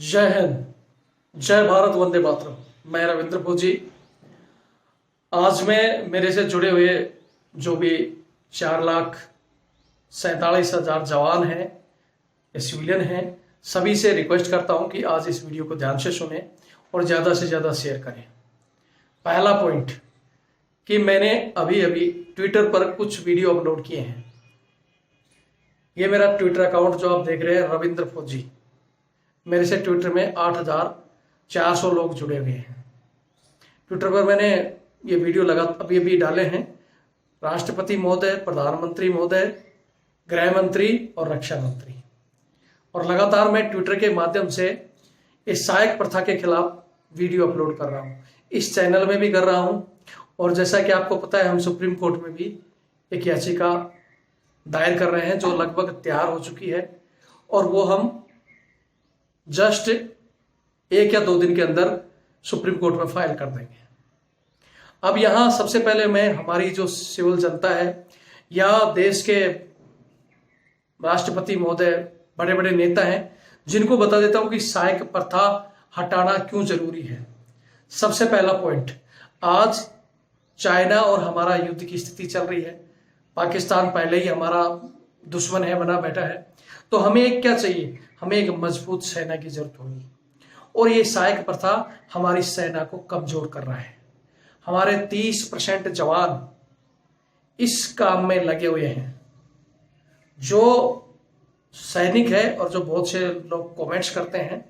जय हिंद, जय भारत, वंदे मातरम। मैं रविंद्र भोजी। आज मैं मेरे से जुड़े हुए जो भी 4,47,000 जवान हैं या सिविलियन हैं, सभी से रिक्वेस्ट करता हूं कि आज इस वीडियो को ध्यान से सुनें और ज़्यादा से ज़्यादा शेयर करें। पहला पॉइंट कि मैंने अभी अभी ट्विटर पर कुछ वीडियो अपलोड किए हैं। ये मेरा ट्विटर अकाउंट जो आप देख रहे हैं, रविंद्र फौजी। मेरे से ट्विटर में 8,400 लोग जुड़े हुए हैं। ट्विटर पर मैंने ये वीडियो अभी अभी डाले हैं। राष्ट्रपति महोदय, प्रधानमंत्री महोदय, गृह मंत्री और रक्षा मंत्री। और लगातार मैं ट्विटर के माध्यम से इस सहायक प्रथा के खिलाफ वीडियो अपलोड कर रहा हूँ। इस चैनल में भी कर रहा हूँ। और जैसा कि आपको पता है, हम सुप्रीम कोर्ट में भी एक याचिका दायर कर रहे हैं जो लगभग तैयार हो चुकी है, और वो हम जस्ट 1 या 2 दिन के अंदर सुप्रीम कोर्ट में फाइल कर देंगे। अब यहां सबसे पहले मैं हमारी जो सिविल जनता है या देश के राष्ट्रपति महोदय, बड़े बड़े नेता हैं, जिनको बता देता हूं कि सहायक प्रथा हटाना क्यों जरूरी है। सबसे पहला पॉइंट, आज चाइना और हमारा युद्ध की स्थिति चल रही है। पाकिस्तान पहले ही हमारा दुश्मन है, बना बैठा है। तो हमें एक क्या चाहिए? हमें एक मजबूत सेना की जरूरत होगी। और ये सहायक प्रथा हमारी सेना को कमजोर कर रहा है। हमारे 30% जवान इस काम में लगे हुए हैं। जो सैनिक है, और जो बहुत से लोग कमेंट्स करते हैं,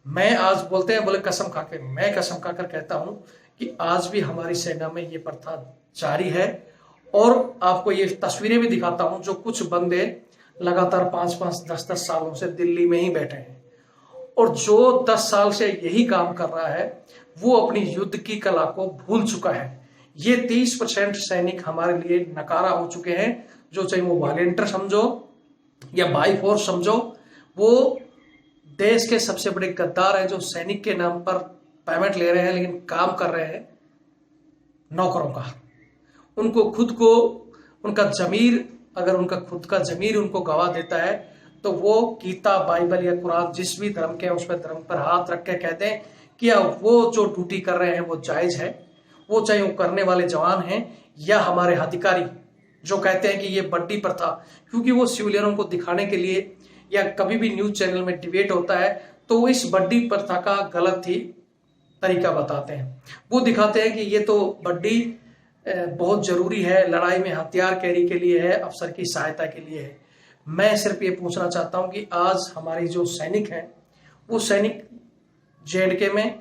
मैं आज बोलते हैं, बोले कसम खाकर, मैं कसम खाकर कहता हूं कि आज भी हमारी सेना में ये प्रथा जारी है। और आपको ये तस्वीरें भी दिखाता हूं, जो कुछ बंदे लगातार 5-5, 10-10 सालों से दिल्ली में ही बैठे हैं, और जो 10 साल से यही काम कर रहा है वो अपनी युद्ध की कला को भूल चुका है। ये 30% सैनिक हमारे लिए नकारा हो चुके हैं। जो चाहे वो वॉलेंटियर समझो या बाई फोर्स समझो, वो देश के सबसे बड़े गद्दार हैं, जो सैनिक के नाम पर पेमेंट ले रहे हैं लेकिन काम कर रहे हैं नौकरों का। उनको खुद को, उनका जमीर, अगर उनका खुद का जमीर उनको गवाह देता है तो वो गीता, बाइबल या कुरान, जिस भी धर्म के उस पर धर्म पर हाथ रख के कहते हैं कि वो जो ड्यूटी कर रहे हैं वो जायज है। वो चाहे वो करने वाले जवान हैं या हमारे अधिकारी जो कहते हैं कि ये बड्डी प्रथा, क्योंकि वो सिविलियनों को दिखाने के लिए, या कभी भी न्यूज चैनल में डिबेट होता है तो वो इस बड्डी प्रथा का गलत ही तरीका बताते हैं। वो दिखाते हैं कि ये तो बड्डी बहुत जरूरी है, लड़ाई में हथियार कैरी के लिए है, अफसर की सहायता के लिए है। मैं सिर्फ ये पूछना चाहता हूं कि आज हमारी जो सैनिक हैं, वो सैनिक जेएंडके में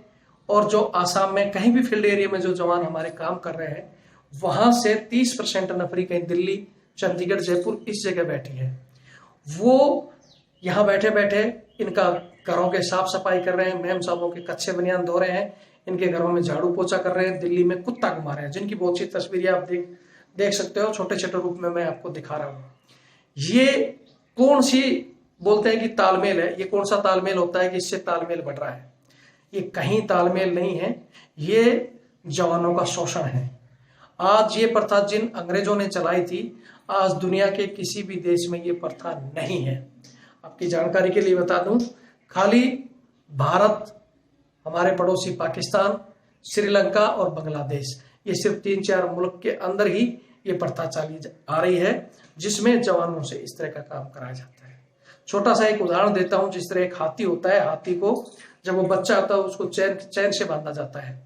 और जो आसाम में कहीं भी फील्ड एरिया में जो जवान हमारे काम कर रहे हैं, वहां से 30% नफरी कहीं दिल्ली, चंडीगढ़, जयपुर इस जगह बैठी है। वो यहां बैठे बैठे इनका घरों के साफ सफाई कर रहे हैं, मैम साहबों के कच्चे बनियान धो रहे हैं, इनके घरों में झाड़ू पोछा कर रहे हैं, दिल्ली में कुत्ता घुमा रहे हैं, जिनकी बहुत सी तस्वीरें आप देख सकते हो। छोटे छोटे रूप में मैं आपको दिखा रहा हूं। ये कौन सी बोलते हैं कि तालमेल है? ये कौन सा तालमेल होता है कि इससे तालमेल बढ़ रहा है? ये कहीं तालमेल नहीं है, ये जवानों का शोषण है। आज ये प्रथा जिन अंग्रेजों ने चलाई थी, आज दुनिया के किसी भी देश में ये प्रथा नहीं है। आपकी जानकारी के लिए बता दूं, खाली भारत, हमारे पड़ोसी पाकिस्तान, श्रीलंका और बांग्लादेश, ये सिर्फ 3-4 मुल्क के अंदर ही ये प्रथा चली आ रही है, जिसमें जवानों से इस तरह का काम कराया जाता है। छोटा सा एक उदाहरण देता हूं। जिस तरह एक हाथी होता है, हाथी को जब वो बच्चा होता है उसको चैन से बांधा जाता है,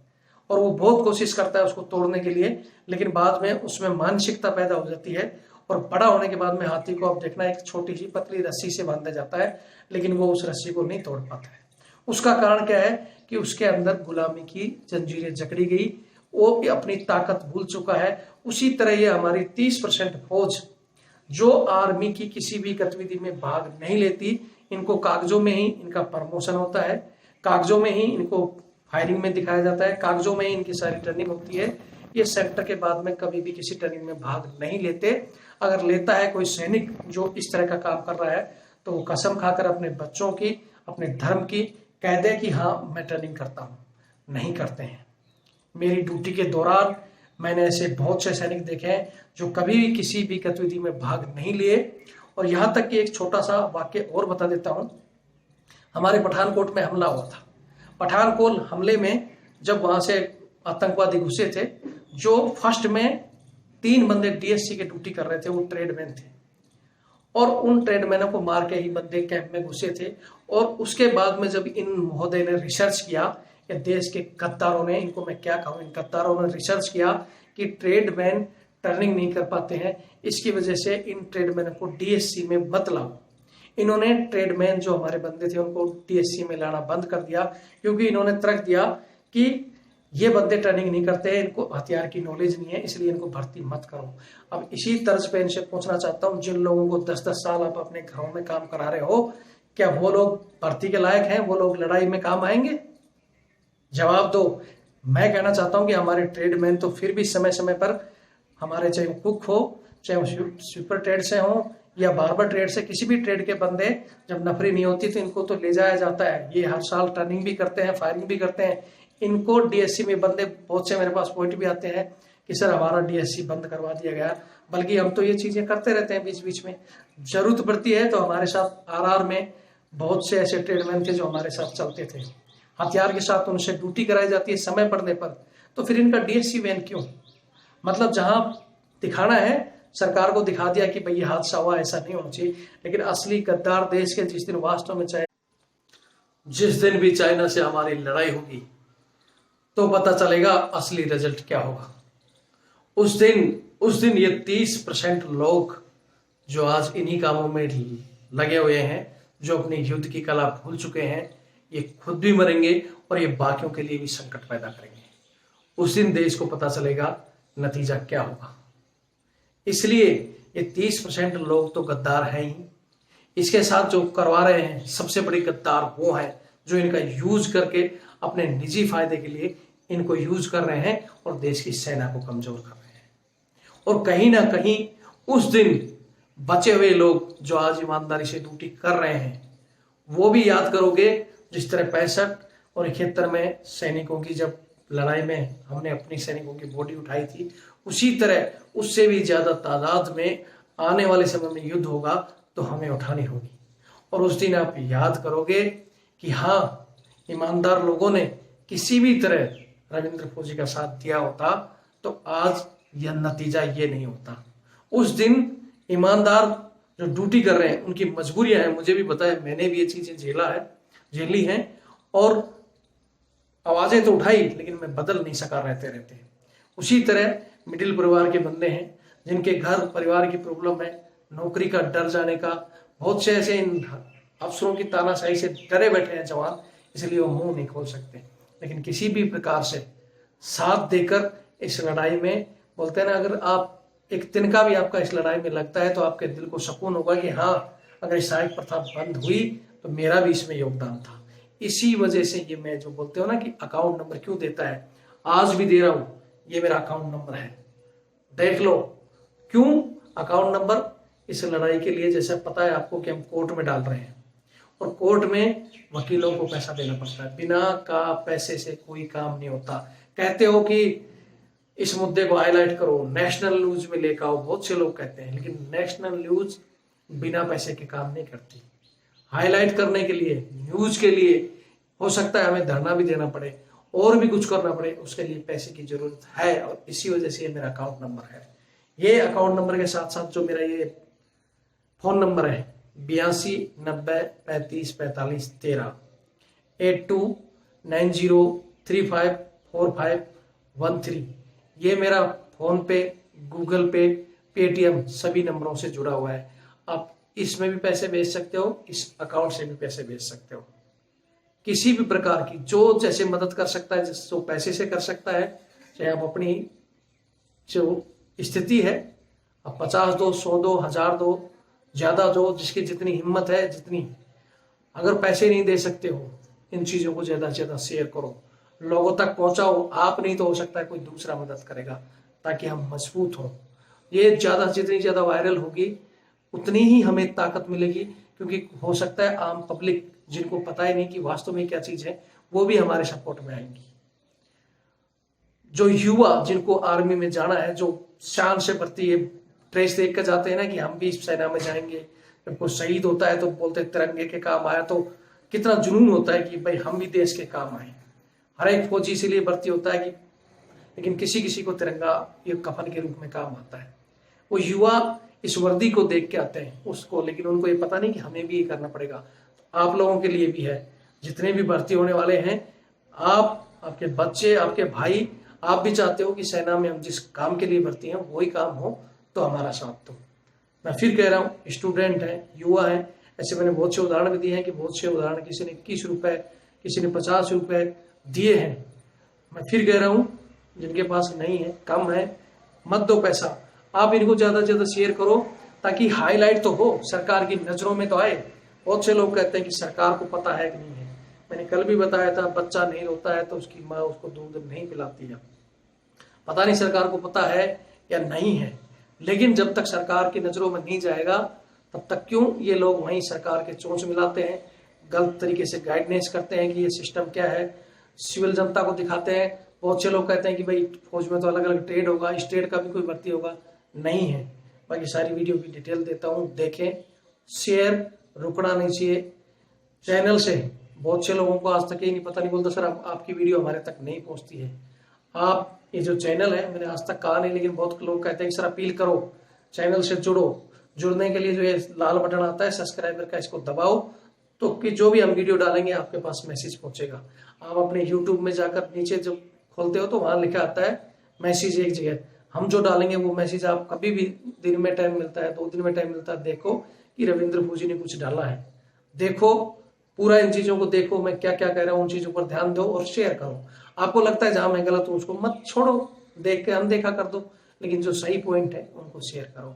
और वो बहुत कोशिश करता है उसको तोड़ने के लिए, लेकिन बाद में उसमें मानसिकता पैदा हो जाती है, और बड़ा होने के बाद में हाथी को आप देखना एक छोटी सी पतली रस्सी से बांधा जाता है, लेकिन वो उस रस्सी को नहीं तोड़ पाता है। उसका कारण क्या है कि उसके अंदर गुलामी की जंजीरें जकड़ी गई, वो अपनी ताकत भूल चुका है। उसी तरह ये हमारी 30% फौज जो आर्मी की किसी भी गतिविधि में भाग नहीं लेती, इनको कागजों में ही इनका प्रमोशन होता है, कागजों में ही इनको फायरिंग में दिखाया जाता है, कागजों में ही इनकी सारी ट्रेनिंग होती है। ये सेक्टर के बाद में कभी भी किसी ट्रेनिंग में भाग नहीं लेते। अगर लेता है कोई सैनिक जो इस तरह का काम कर रहा है, तो वो कसम खाकर अपने बच्चों की, अपने धर्म की कह दे कि हाँ मैं ट्रेनिंग करता हूँ। नहीं करते हैं। मेरी ड्यूटी के दौरान मैंने ऐसे बहुत से सैनिक देखे हैं जो कभी भी किसी भी गतिविधि में भाग नहीं लिए। और यहाँ तक कि एक छोटा सा वाक्य और बता देता हूँ। हमारे पठानकोट में हमला हुआ था। पठानकोट हमले में जब वहां से आतंकवादी घुसे थे, जो फर्स्ट में 3 बंदे डीएससी के ड्यूटी कर रहे थे, वो ट्रेडमैन थे, और उन ट्रेडमैनों को मार के ही बंदे कैंप में घुसे थे। और उसके बाद में जब इन महोदय ने रिसर्च किया, या देश के गद्दारों ने, इनको मैं क्या कहूँ, इन गद्दारों ने रिसर्च किया कि ट्रेडमैन टर्निंग नहीं कर पाते हैं, इसकी वजह से इन ट्रेडमैनों को डीएससी में मत लाओ। इन्होंने ट्रेडमैन जो हमारे बंदे थे उनको डीएससी में लाना बंद कर दिया, क्योंकि इन्होंने तर्क दिया कि ये बंदे ट्रेनिंग नहीं करते हैं, इनको हथियार की नॉलेज नहीं है, इसलिए इनको भर्ती मत करो। अब इसी तर्ज पे इनसे पूछना चाहता हूँ, जिन लोगों को 10-10 साल आप अपने घरों में काम करा रहे हो, क्या वो लोग भर्ती के लायक हैं? वो लोग लड़ाई में काम आएंगे? जवाब दो। मैं कहना चाहता हूं कि हमारे ट्रेडमैन तो फिर भी समय समय पर हमारे, चाहे वो कुक हो, चाहे वो स्वीपर ट्रेड से हो या बार्बर ट्रेड से, किसी भी ट्रेड के बंदे जब नफरी नहीं होती तो इनको तो ले जाया जाता है। ये हर साल ट्रेनिंग भी करते हैं, फायरिंग भी करते हैं। इनको डीएससी में बंदे बहुत से मेरे पास पॉइंट भी आते हैं कि सर हमारा डीएससी बंद करवा दिया गया, बल्कि हम तो ये चीजें करते रहते हैं बीच बीच में, जरूरत पड़ती है तो हमारे साथ आरआर में बहुत से ऐसे ट्रेडमैन थे जो हमारे साथ चलते थे, हथियार के साथ उनसे ड्यूटी कराई जाती है समय पड़ने पर। तो फिर इनका डीएससी वैन क्यों? मतलब जहां दिखाना है सरकार को दिखा दिया कि भाई ये हादसा हुआ, ऐसा नहीं होना चाहिए। लेकिन असली गद्दार देश के जिस दिन वास्तव में जिस दिन भी चाइना से हमारी लड़ाई होगी तो पता चलेगा असली रिजल्ट क्या होगा। उस दिन ये 30% लोग जो आज इन्हीं कामों में लगे हुए हैं, जो अपनी युद्ध की कला भूल चुके हैं, ये खुद भी मरेंगे और ये बाकियों के लिए भी संकट पैदा करेंगे। उस दिन देश को पता चलेगा नतीजा क्या होगा। इसलिए ये 30% लोग तो गद्दार हैं ही, इसके साथ जो करवा रहे हैं सबसे बड़ी गद्दार वो है जो इनका यूज करके अपने निजी फायदे के लिए इनको यूज कर रहे हैं और देश की सेना को कमजोर कर रहे हैं। और कहीं ना कहीं उस दिन बचे हुए लोग जो आज ईमानदारी से ड्यूटी कर रहे हैं, वो भी याद करोगे जिस तरह 65 और 71 में सैनिकों की जब लड़ाई में हमने अपनी सैनिकों की बॉडी उठाई थी, उसी तरह उससे भी ज्यादा तादाद में आने वाले समय में युद्ध होगा तो हमें उठानी होगी। और उस दिन आप याद करोगे कि हाँ, ईमानदार लोगों ने किसी भी तरह रविंद्र फौजी का साथ दिया होता तो आज यह नतीजा ये नहीं होता। उस दिन ईमानदार जो ड्यूटी कर रहे हैं उनकी मजबूरियां हैं, मुझे भी पता है, मैंने भी ये चीजें झेली हैं और आवाजें तो उठाई, लेकिन मैं बदल नहीं सका रहते। उसी तरह मिडिल परिवार के बंदे हैं जिनके घर परिवार की प्रॉब्लम है, नौकरी का डर जाने का, बहुत से ऐसे इन अफसरों की तानाशाही से डरे बैठे हैं जवान, इसलिए वो मुंह नहीं खोल सकते। लेकिन किसी भी प्रकार से साथ देकर इस लड़ाई में, बोलते हैं ना, अगर आप एक तिनका भी आपका इस लड़ाई में लगता है तो आपके दिल को सुकून होगा कि हाँ, अगर सहायक प्रथा बंद हुई तो मेरा भी इसमें योगदान था। इसी वजह से ये मैं जो बोलते हो ना कि अकाउंट नंबर क्यों देता है, आज भी दे रहा हूं, ये मेरा अकाउंट नंबर है, देख लो। क्यों अकाउंट नंबर? इस लड़ाई के लिए जैसा पता है आपको कि हम कोर्ट में डाल रहे हैं और कोर्ट में वकीलों को पैसा देना पड़ता है, बिना का पैसे से कोई काम नहीं होता। कहते हो कि इस मुद्दे को हाईलाइट करो, नेशनल न्यूज में लेकर आओ, बहुत से लोग कहते हैं, लेकिन नेशनल न्यूज बिना पैसे के काम नहीं करती। हाईलाइट करने के लिए, न्यूज के लिए हो सकता है हमें धरना भी देना पड़े और भी कुछ करना पड़े, उसके लिए पैसे की जरूरत है। और इसी वजह से ये मेरा अकाउंट नंबर है। ये अकाउंट नंबर के साथ साथ जो मेरा ये फोन नंबर है 82 90 35 45 13 8290354513, ये मेरा फोन पे, गूगल पे, पेटीएम सभी नंबरों से जुड़ा हुआ है। आप इसमें भी पैसे भेज सकते हो, इस अकाउंट से भी पैसे भेज सकते हो। किसी भी प्रकार की जो जैसे मदद कर सकता है, जो पैसे से कर सकता है, चाहे आप अपनी जो स्थिति है आप 50 दो, 100 दो, 1000 दो, ज्यादा दो, जिसकी जितनी हिम्मत है जितनी। अगर पैसे नहीं दे सकते हो, इन चीजों को ज्यादा से ज्यादा शेयर करो, लोगों तक पहुंचाओ। आप नहीं तो हो सकता है कोई दूसरा मदद करेगा, ताकि हम मजबूत हों। ये जितनी ज्यादा वायरल होगी उतनी ही हमें ताकत मिलेगी, क्योंकि हो सकता है आम पब्लिक जिनको पता ही नहीं कि वास्तव में क्या चीज है, वो भी हमारे सपोर्ट में आएंगी। जो युवा जिनको आर्मी में जाना है, जो शान से भर्ती है, ड्रेस देख कर जाते हैं ना कि हम भी सेना में जाएंगे, जब कोई शहीद होता है तो बोलते तिरंगे के काम आया, तो कितना जुनून होता है कि भाई हम भी देश के काम आए। हर एक फौजी इसीलिए भर्ती होता है कि, लेकिन किसी किसी को तिरंगा ये कफन के रूप में काम आता है। वो युवा इस वर्दी को देख के आते हैं उसको, लेकिन उनको ये पता नहीं कि हमें भी ये करना पड़ेगा। आप लोगों के लिए भी है, जितने भी भर्ती होने वाले हैं, आप, आपके बच्चे, आपके भाई, आप भी चाहते हो कि सेना में हम जिस काम के लिए भर्ती हैं वही काम हो, तो हमारा साथ दो। मैं फिर कह रहा हूँ, स्टूडेंट हैं, युवा हैं, ऐसे मैंने बहुत से उदाहरण भी दिए हैं कि बहुत से उदाहरण किसी ने 21 रुपए, किसी ने 50 रुपए दिए हैं। मैं फिर कह रहा हूँ, जिनके पास नहीं है, कम है, मत दो पैसा, आप इनको ज्यादा से ज्यादा शेयर करो ताकि हाईलाइट तो हो, सरकार की नजरों में तो आए। बहुत से लोग कहते हैं कि सरकार को पता है कि नहीं है। मैंने कल भी बताया था, बच्चा नहीं रोता है तो उसकी माँ उसको दूध नहीं पिलाती है। पता नहीं सरकार को पता है या नहीं है, लेकिन जब तक सरकार की नजरों में नहीं जाएगा तब तक क्यों ये लोग वहीं सरकार के चोंच मिलाते हैं, गलत तरीके से गाइडेंस करते हैं कि ये सिस्टम क्या है, सिविल जनता को दिखाते हैं। बहुत से लोग कहते हैं कि भाई फौज में तो अलग अलग ट्रेड होगा, इस ट्रेड का भी कोई भर्ती होगा, नहीं है। बाकी सारी वीडियो की डिटेल देता हूँ, देखें, शेयर, रुकना नहीं चाहिए। चैनल से बहुत से लोगों को आज तक ये नहीं पता, नहीं बोलता सर आपकी वीडियो हमारे तक नहीं पहुंचती है। आप ये जो चैनल है, मैंने आज तक कहा नहीं, लेकिन बहुत लोग कहते हैं कि सर अपील करो, चैनल से जुड़ो। जुड़ने के लिए जो ये लाल बटन आता है सब्सक्राइबर का, इसको दबाओ तो कि जो भी हम वीडियो डालेंगे आपके पास मैसेज पहुंचेगा। आप अपने यूट्यूब में जाकर नीचे जब खोलते हो तो वहां लिखा आता है मैसेज एक जगह, हम जो डालेंगे वो मैसेज आप कभी भी दिन में टाइम मिलता है, 2 दिन में टाइम मिलता है, देखो कि रविंद्र फौजी ने कुछ डाला है, देखो पूरा, इन चीजों को देखो, मैं क्या क्या कह रहा हूँ, उन चीजों पर ध्यान दो और शेयर करो। आपको लगता है जहां मैं गलत हूं उसको मत छोड़ो, देख के अनदेखा कर दो, लेकिन जो सही पॉइंट है उनको शेयर करो।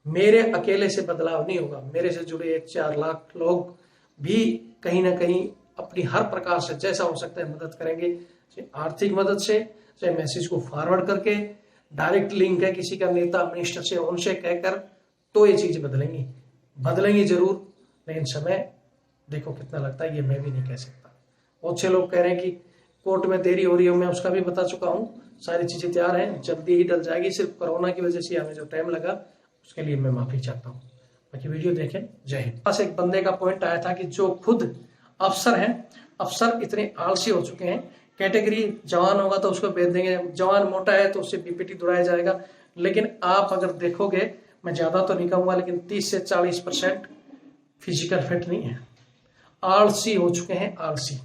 मेरे अकेले से बदलाव नहीं होगा, मेरे से जुड़े 1-4 लाख लोग भी कहीं ना कहीं अपनी हर प्रकार से जैसा हो सकता है मदद करेंगे, चाहे आर्थिक मदद से, चाहे मैसेज को फॉरवर्ड करके, डायरेक्ट लिंक है किसी का नेता मिनिस्टर से, उनसे कहकर, तो ये चीज बदलेंगी जरूर, लेकिन समय देखो कितना लगता है, ये मैं भी नहीं कह सकता। बहुत से लोग कह रहे हैं कि कोर्ट में देरी हो रही है, मैं उसका भी बता चुका हूँ, सारी चीजें तैयार हैं, जल्दी ही डल जाएगी। सिर्फ कोरोना की वजह से हमें जो टाइम लगा उसके लिए मैं माफी चाहता हूँ। बाकी वीडियो देखें, जय हिंद। बस एक बंदे का पॉइंट आया था कि जो खुद अफसर हैं, अफसर इतने आलसी हो चुके हैं, कैटेगरी जवान होगा तो उसको भेज देंगे, जवान मोटा है तो उससे बीपीटी दुड़ाया जाएगा। लेकिन आप अगर देखोगे, मैं ज्यादा तो नहीं कहूंगा, लेकिन 30 से 40% फिजिकल फिट नहीं है, आलसी हो चुके हैं, आलसी।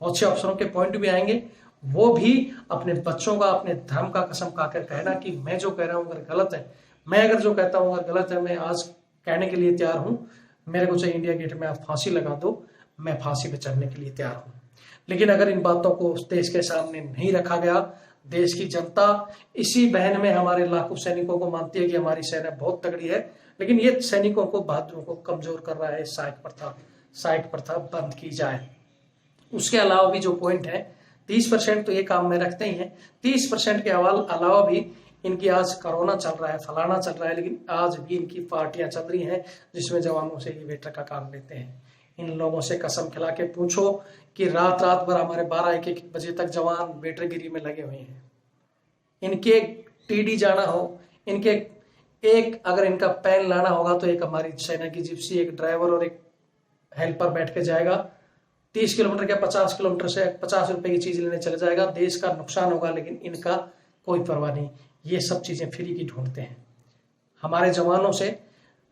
बहुत से अफसरों के पॉइंट भी आएंगे, वो भी अपने बच्चों का, अपने धर्म का कसम खाकर कहना कि मैं जो कह रहा हूं अगर गलत है, मैं अगर जो कहता हूं अगर गलत है, मैं आज कहने के लिए तैयार हूं, मेरे को चाहे इंडिया गेट में आप फांसी लगा दो, मैं फांसी पे चढ़ने के लिए तैयार हूं। लेकिन अगर इन बातों को देश के सामने नहीं रखा गया, देश की जनता इसी बहन में हमारे लाखों सैनिकों को मानती है कि हमारी सेना बहुत तगड़ी है, लेकिन ये सैनिकों को, बहादुरों को कमजोर कर रहा है। सहायक प्रथा बंद की जाए। उसके अलावा भी जो पॉइंट है, 30% तो ये काम में रखते ही हैं, 30% के अलावा भी इनकी आज कोरोना चल रहा है, फलाना चल रहा है, लेकिन आज भी इनकी पार्टियां चल रही हैं जिसमें जवानों से ये वेटर का काम लेते हैं। इन लोगों से कसम खिला के पूछो कि रात भर हमारे 12-1 बजे तक जवान वेटरगिरी में लगे हुए हैं। इनके टीडी जाना हो, इनके एक अगर इनका पैन लाना होगा तो एक हमारी सेना की जिप्सी, एक ड्राइवर और एक हेल्पर बैठ के जाएगा, 30 किलोमीटर या 50 किलोमीटर से 50 रुपए की चीज लेने चले जाएगा, देश का नुकसान होगा, लेकिन इनका कोई परवाह नहीं। ये सब चीजें फ्री की ढूंढते हैं। हमारे जवानों से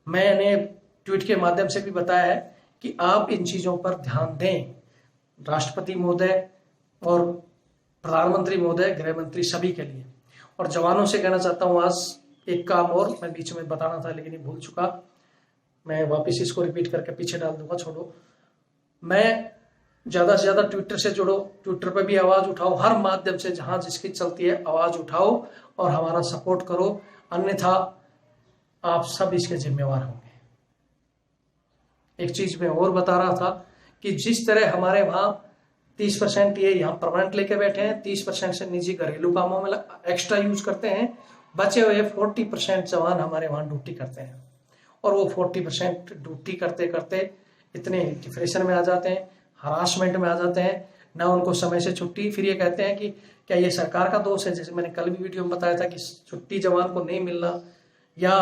मैंने ट्वीट के माध्यम से भी बताया है कि आप इन चीजों पर ध्यान दें, राष्ट्रपति महोदय और प्रधानमंत्री महोदय, गृह मंत्री, सभी के लिए। और जवानों से कहना चाहता हूं आज एक काम और, मैं बीच में बताना था लेकिन ये भूल चुका, मैं वापस इसको रिपीट करके पीछे डाल दूंगा, छोड़ो। मैं ज्यादा से ज्यादा ट्विटर से जुड़ो, ट्विटर पे भी आवाज उठाओ, हर माध्यम से जहां जिसकी चलती है आवाज उठाओ और हमारा सपोर्ट करो, अन्यथा आप सब इसके जिम्मेवार होंगे। एक चीज मैं और बता रहा था कि जिस तरह हमारे वहां 30% ये यहाँ परमानेंट लेके बैठे हैं, 30% से निजी घरेलू कामों में एक्स्ट्रा यूज करते हैं, बचे हुए 40% जवान हमारे वहां ड्यूटी करते हैं। और वो 40% ड्यूटी करते करते इतने डिप्रेशन में आ जाते हैं, हरासमेंट में आ जाते हैं, ना उनको समय से छुट्टी। फिर ये कहते हैं कि क्या ये सरकार का दोष है, जैसे मैंने कल भी वीडियो में बताया था कि छुट्टी जवान को नहीं मिलना या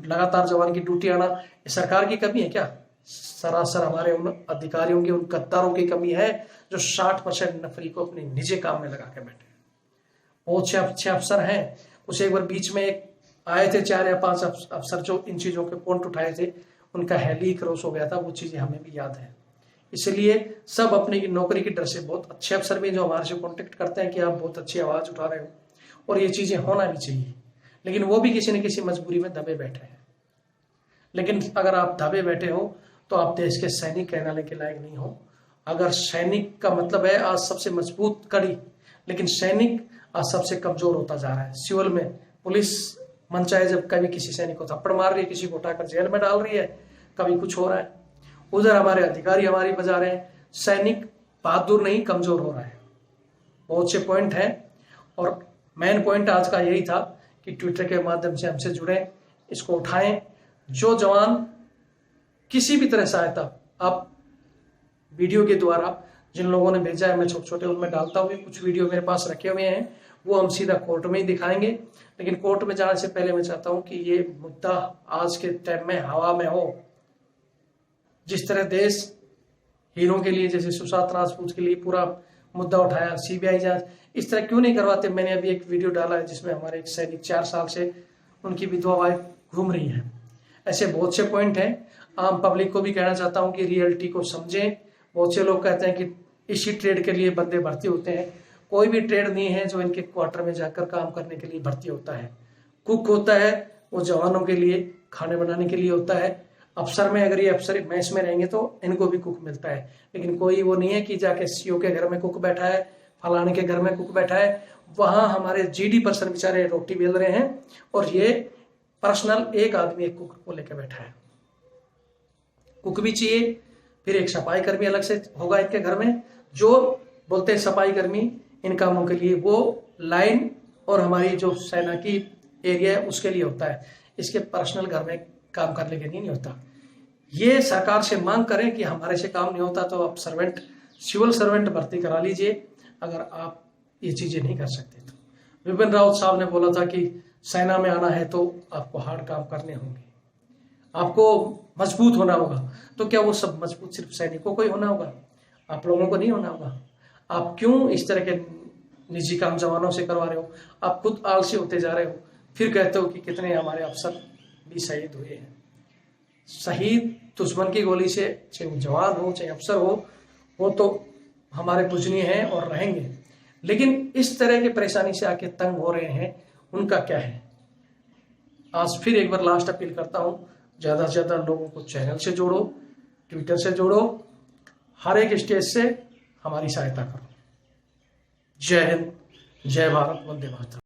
लगातार जवान की ड्यूटी आना, ये सरकार की कमी है क्या? सरासर हमारे उन अधिकारियों की, उन गद्दारों की कमी है जो 60% नफरी को अपने निजी काम में लगा के बैठे। बहुत से अच्छे अफसर हैं, उसे एक बार बीच में एक आए थे 4 या 5 अफसर जो इन चीजों के पॉइंट उठाए थे, उनका हेली क्रॉस हो गया था, वो चीजें हमें भी याद है। इसलिए सब अपनी नौकरी की डर से, बहुत अच्छे अफसर भी जो हमारे से कॉन्टेक्ट करते हैं कि आप बहुत अच्छी आवाज उठा रहे हो और ये चीजें होना भी चाहिए, लेकिन वो भी किसी न किसी मजबूरी में दबे बैठे हैं। लेकिन अगर आप दबे बैठे हो तो आप देश के सैनिक कहलाने के लायक नहीं हो। अगर सैनिक का मतलब है आज सबसे मजबूत कड़ी, लेकिन सैनिक आज सबसे कमजोर होता जा रहा है। सिविल में पुलिस मन चाहे जब कभी किसी सैनिक को थप्पड़ मार रही है, किसी को उठाकर जेल में डाल रही है, कभी कुछ हो रहा है। उधर हमारे अधिकारी हमारी बजा रहे हैं, सैनिक बहादुर नहीं कमजोर हो रहा है। बहुत से पॉइंट हैं और मेन पॉइंट आज का यही था कि ट्विटर के माध्यम से हमसे जुड़े, इसको उठाएं। जो जवान किसी भी तरह सहायता, आप वीडियो के द्वारा जिन लोगों ने भेजा है, मैं छोटे छोटे उनमें डालता हुए कुछ वीडियो मेरे पास रखे हुए हैं, वो हम सीधा कोर्ट में ही दिखाएंगे। लेकिन कोर्ट में जाने से पहले मैं चाहता हूं कि ये मुद्दा आज के टाइम में हवा में हो। जिस तरह देश हीरो के लिए, जैसे सुशांत राजपूत के लिए पूरा मुद्दा उठाया, सीबीआई जांच, इस तरह क्यों नहीं करवाते। मैंने अभी एक वीडियो डाला है जिसमें हमारे एक सैनिक 4 साल से उनकी विधवा वाइफ घूम रही है। ऐसे बहुत से पॉइंट हैं। आम पब्लिक को भी कहना चाहता हूं कि रियलिटी को समझें। बहुत से लोग कहते हैं कि इसी ट्रेड के लिए बंदे भर्ती होते हैं। कोई भी ट्रेड नहीं है जो इनके क्वार्टर में जाकर काम करने के लिए भर्ती होता है। कुक होता है वो जवानों के लिए खाने बनाने के लिए होता है। अफसर में अगर ये अफसर मैस में रहेंगे तो इनको भी कुक मिलता है, लेकिन कोई वो नहीं है कि जाके सीओ के घर में कुक बैठा है, फलाने के घर में कुक बैठा है। वहां हमारे जीडी पर्सन बेचारे रोटी बेल रहे हैं और ये पर्सनल एक आदमी एक कुक को लेकर बैठा है। कुक भी चाहिए, फिर एक सफाई कर्मी अलग से होगा इनके घर में, जो बोलते हैं सफाई कर्मी इन कामों के लिए, वो लाइन और हमारी जो सेना की एरिया है उसके लिए होता है। इसके पर्सनल घर में काम करने के लिए नहीं होता। ये सरकार से मांग करें कि हमारे से काम नहीं होता तो आप सर्वेंट, सिविल सर्वेंट भर्ती करा लीजिए, अगर आप ये चीजें नहीं कर सकते तो। विपिन रावत साहब ने बोला था कि सेना में आना है तो आपको हार्ड काम करने होंगे, आपको मजबूत होना होगा। तो क्या वो सब मजबूत सिर्फ सैनिकों को ही होना होगा? आप लोगों को नहीं होना होगा? आप क्यों इस तरह के निजी काम जवानों से करवा रहे हो? आप खुद आलसी होते जा रहे हो, फिर कहते हो कि कितने हमारे अफसर भी शहीद हुए हैं। शहीद दुश्मन की गोली से, चाहे वो जवान हो चाहे अफसर हो, वो तो हमारे पूजनीय हैं और रहेंगे। लेकिन इस तरह की परेशानी से आके तंग हो रहे हैं, उनका क्या है? आज फिर एक बार लास्ट अपील करता हूं, ज्यादा से ज्यादा लोगों को चैनल से जोड़ो, ट्विटर से जोड़ो, हर एक स्टेज से हमारी सहायता करो। जय हिंद, जय भारत, वंदे मातरम।